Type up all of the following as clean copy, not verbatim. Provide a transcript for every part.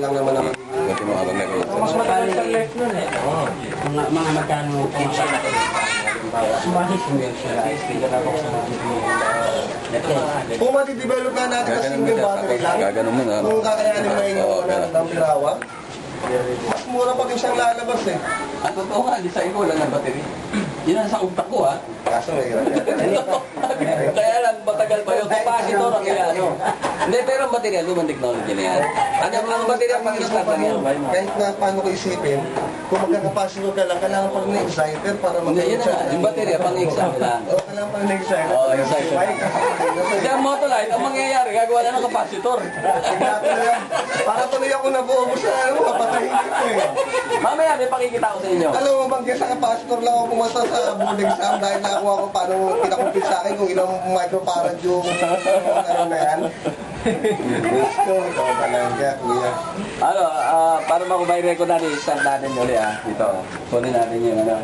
Lang naman naman. Buti mo habang nag-iisa. Mas matagal sa left nun eh. Oo. Mga magkano pumasok. Sumalit ko yun siya. Kung matidevelop na natin sa single battery lang, Gaganon mo na. kung kakayanin mo yung Oo, ng pirawa, mas mura pa din siyang lalabas eh. At totoo nga, di sa iyo wala ng battery. Yun ang sa utak ko ha. Kaso may hirap yan. Kaya lang, matagal pa yung capacitor ang ano. Hindi, pero ang baterya, lumang technology na yan. Ang baterya, pang-start lang yan. Kahit na paano ko isipin, kung magkakapasitor ka lang, kailangan pa rin ng exciter para Hindi, yun na nga. Yung baterya, pang-exam lang. Oo, kailangan pa rin ng exciter. Oo, exciter. Kasi ang Motolite, ang mangyayari, gagawa na ng capacitor. Para tuloy ako nabuo sa ano, papatayin ko eh. Mamaya, may pakikita ko sa inyo. Alam mo bang sa capacitor lang ako pumasa sa board exam dahil nakuha ko paano pinakumpit sa akin kung ilang microfarad yung ano na yan. Gusto, ikaw talaga, kuya. Ano, para makubay record natin, start natin ulit dito. Kunin natin yung ano.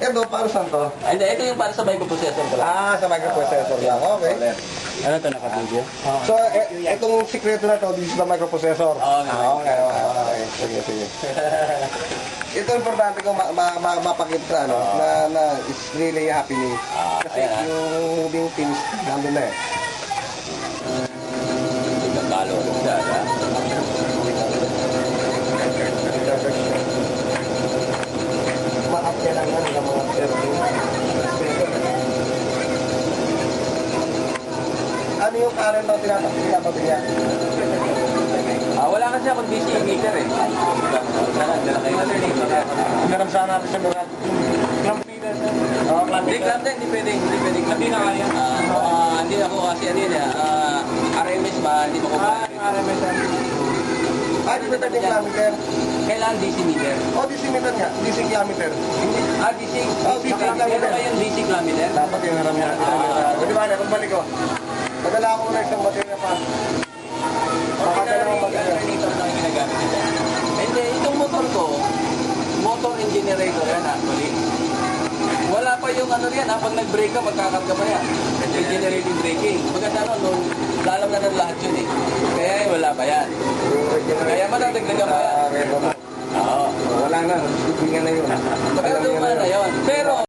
Ito, para saan to? Hindi, ito yung para sa microprocessor ko lang. Sa microprocessor lang, okay. Ano ito, naka-video? So, itong sikreto na to, this is the microprocessor. Okay. Sige. Ito importante kong mapakita sa ano, na it's really happening. Kasi yung moving pins, nandun na eh. Nagkalo ko siya. Ma-up yan lang yan, ng mga airplane. Ano yung current na tinapatin niya? Wala kasi akong DC meter eh. Sana, dala kayo natin. Meron sana natin sa mga klampina. Oo, Hindi, clamp din, hindi pwedeng. Hindi na kaya. Hindi ako kasi ano yun RMS ba, hindi mo ko RMS. Di ba tayo kilometer? Kailangan DC meter. DC meter nga, DC kilometer. DC. DC kilometer. Meron kayong DC kilometer? Dapat yung haram niya. Di ba, pagbalik ko. Padala ko na isang baterya pa. Makadala ko baterya. Generator lang yung ginagamit nila. Hindi, itong motor ko, motor and generator yan actually. Wala pa yung ano yan, pag nag-brake ka, magkakarga pa yan. Yung generating braking. Maganda nung lalam na ng lahat yun eh. Kaya wala pa yan. Kaya madagdagan pa yan. Reto na. Oo. Wala na, hindi na yun. Maganda na yun. Pero,